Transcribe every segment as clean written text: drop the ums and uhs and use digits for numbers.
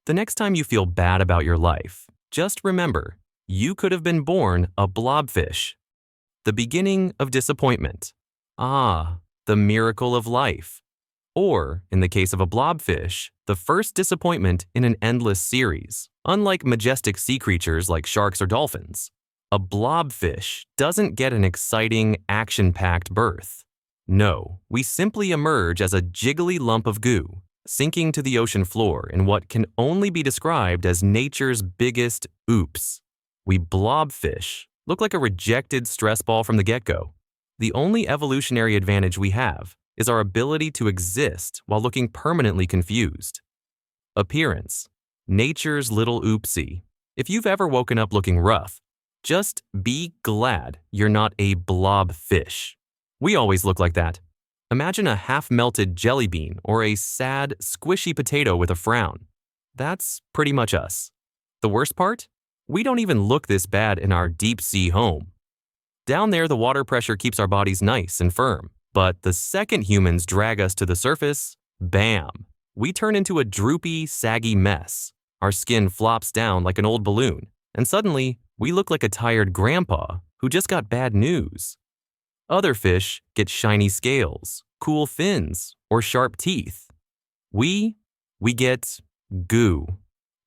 The next time you feel bad about your life, just remember, you could have been born a blobfish. The beginning of disappointment. Ah, the miracle of life. Or, in the case of a blobfish, the first disappointment in an endless series. Unlike majestic sea creatures like sharks or dolphins, a blobfish doesn't get an exciting, action-packed birth. No, we simply emerge as a jiggly lump of goo, sinking to the ocean floor in what can only be described as nature's biggest oops. We blobfish look like a rejected stress ball from the get-go. The only evolutionary advantage we have is our ability to exist while looking permanently confused. Appearance. Nature's little oopsie. If you've ever woken up looking rough, just be glad you're not a blobfish. We always look like that. Imagine a half-melted jelly bean or a sad, squishy potato with a frown. That's pretty much us. The worst part? We don't even look this bad in our deep-sea home. Down there, the water pressure keeps our bodies nice and firm. But the second humans drag us to the surface, bam! We turn into a droopy, saggy mess. Our skin flops down like an old balloon, and suddenly, we look like a tired grandpa who just got bad news. Other fish get shiny scales, cool fins, or sharp teeth. We get goo,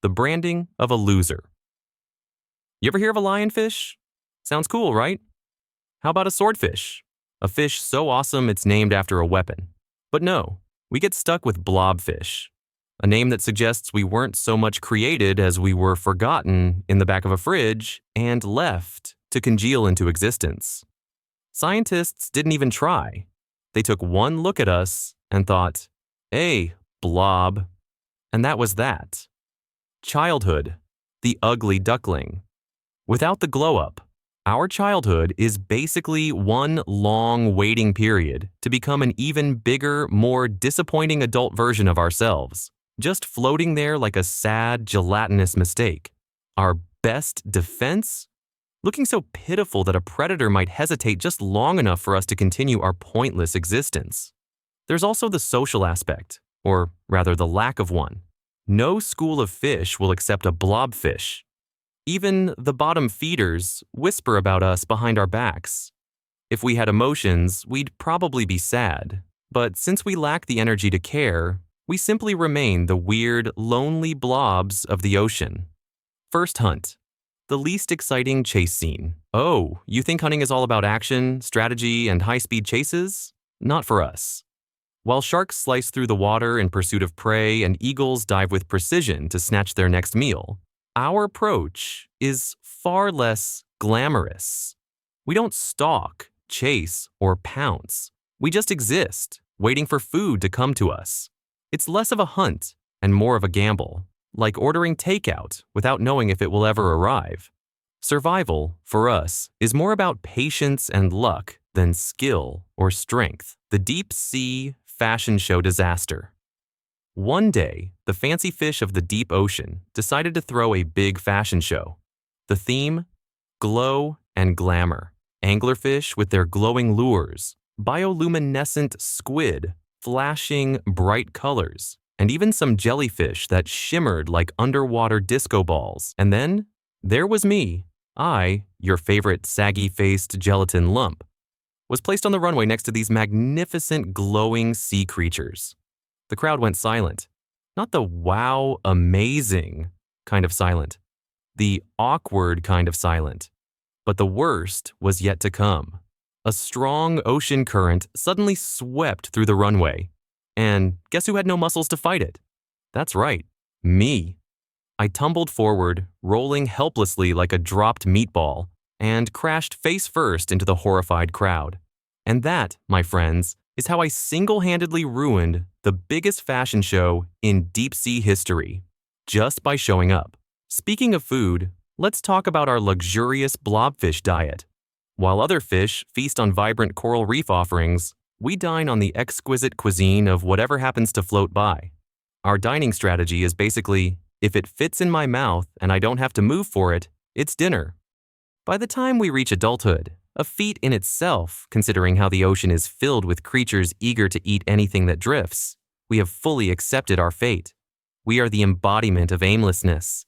the branding of a loser. You ever hear of a lionfish? Sounds cool, right? How about a swordfish? A fish so awesome it's named after a weapon. But no, we get stuck with blobfish, a name that suggests we weren't so much created as we were forgotten in the back of a fridge and left to congeal into existence. Scientists didn't even try. They took one look at us and thought, hey, blob. And that was that. Childhood, the ugly duckling. Without the glow-up, our childhood is basically one long waiting period to become an even bigger, more disappointing adult version of ourselves, just floating there like a sad, gelatinous mistake. Our best defense? Looking so pitiful that a predator might hesitate just long enough for us to continue our pointless existence. There's also the social aspect, or rather the lack of one. No school of fish will accept a blobfish. Even the bottom feeders whisper about us behind our backs. If we had emotions, we'd probably be sad. But since we lack the energy to care, we simply remain the weird, lonely blobs of the ocean. First hunt. The least exciting chase scene. Oh, you think hunting is all about action, strategy, and high-speed chases? Not for us. While sharks slice through the water in pursuit of prey and eagles dive with precision to snatch their next meal, our approach is far less glamorous. We don't stalk, chase, or pounce. We just exist, waiting for food to come to us. It's less of a hunt and more of a gamble, like ordering takeout without knowing if it will ever arrive. Survival, for us, is more about patience and luck than skill or strength. The deep sea fashion show disaster. One day, the fancy fish of the deep ocean decided to throw a big fashion show. The theme? Glow and glamour. Anglerfish with their glowing lures, bioluminescent squid, flashing bright colors, and even some jellyfish that shimmered like underwater disco balls. And then, there was me. I, your favorite saggy-faced gelatin lump, was placed on the runway next to these magnificent glowing sea creatures. The crowd went silent. Not the wow, amazing kind of silent. The awkward kind of silent. But the worst was yet to come. A strong ocean current suddenly swept through the runway. And guess who had no muscles to fight it? That's right, me. I tumbled forward, rolling helplessly like a dropped meatball, and crashed face first into the horrified crowd. And that, my friends, is how I single-handedly ruined the biggest fashion show in deep-sea history, just by showing up. Speaking of food, let's talk about our luxurious blobfish diet. While other fish feast on vibrant coral reef offerings, we dine on the exquisite cuisine of whatever happens to float by. Our dining strategy is basically, if it fits in my mouth and I don't have to move for it, it's dinner. By the time we reach adulthood, a feat in itself, considering how the ocean is filled with creatures eager to eat anything that drifts, we have fully accepted our fate. We are the embodiment of aimlessness.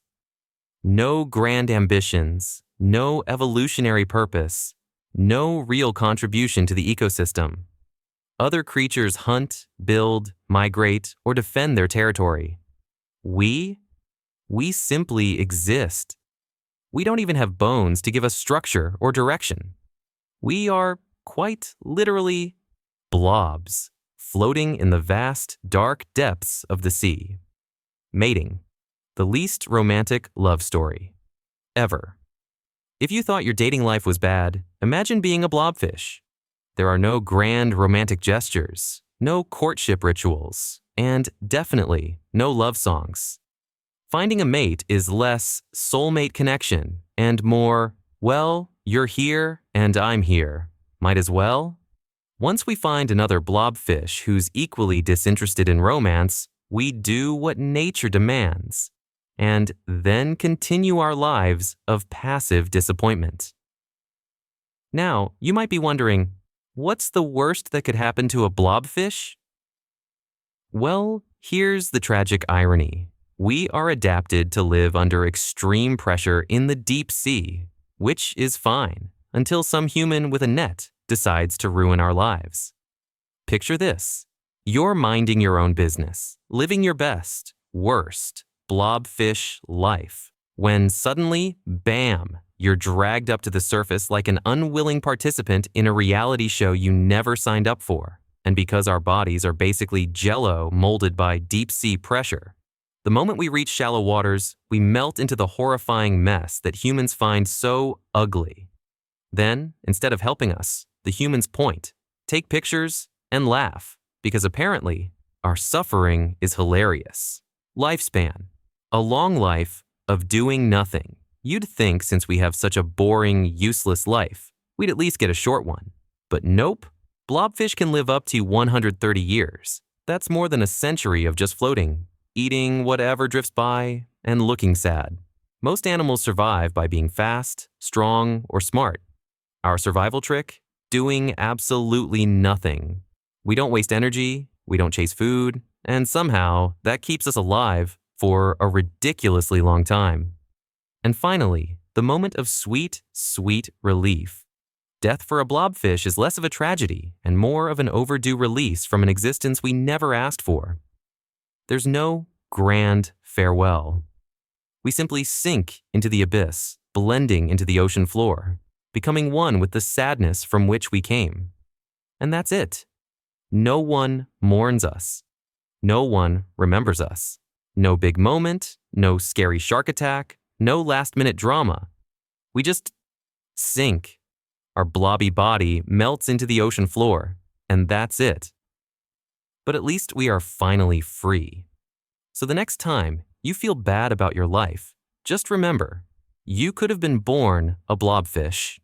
No grand ambitions, no evolutionary purpose, no real contribution to the ecosystem. Other creatures hunt, build, migrate, or defend their territory. We simply exist. We don't even have bones to give us structure or direction. We are, quite literally, blobs, floating in the vast, dark depths of the sea. Mating, the least romantic love story ever. If you thought your dating life was bad, imagine being a blobfish. There are no grand romantic gestures, no courtship rituals, and definitely no love songs. Finding a mate is less soulmate connection and more, well, you're here and I'm here. Might as well? Once we find another blobfish who's equally disinterested in romance, we do what nature demands, and then continue our lives of passive disappointment. Now, you might be wondering, what's the worst that could happen to a blobfish? Well, here's the tragic irony. We are adapted to live under extreme pressure in the deep sea, which is fine until some human with a net decides to ruin our lives. Picture this. You're minding your own business, living your best, worst, blobfish life, when suddenly, bam, you're dragged up to the surface like an unwilling participant in a reality show you never signed up for. And because our bodies are basically jello molded by deep-sea pressure, the moment we reach shallow waters, we melt into the horrifying mess that humans find so ugly. Then, instead of helping us, the humans point, take pictures, and laugh, because apparently, our suffering is hilarious. Lifespan. A long life of doing nothing. You'd think since we have such a boring, useless life, we'd at least get a short one. But nope. Blobfish can live up to 130 years. That's more than a century of just floating, eating whatever drifts by, and looking sad. Most animals survive by being fast, strong, or smart. Our survival trick? Doing absolutely nothing. We don't waste energy, we don't chase food, and somehow that keeps us alive for a ridiculously long time. And finally, the moment of sweet, sweet relief. Death for a blobfish is less of a tragedy and more of an overdue release from an existence we never asked for. There's no grand farewell. We simply sink into the abyss, blending into the ocean floor, becoming one with the sadness from which we came. And that's it. No one mourns us. No one remembers us. No big moment, no scary shark attack, no last-minute drama. We just sink. Our blobby body melts into the ocean floor, and that's it. But at least we are finally free. So the next time you feel bad about your life, just remember, you could have been born a blobfish.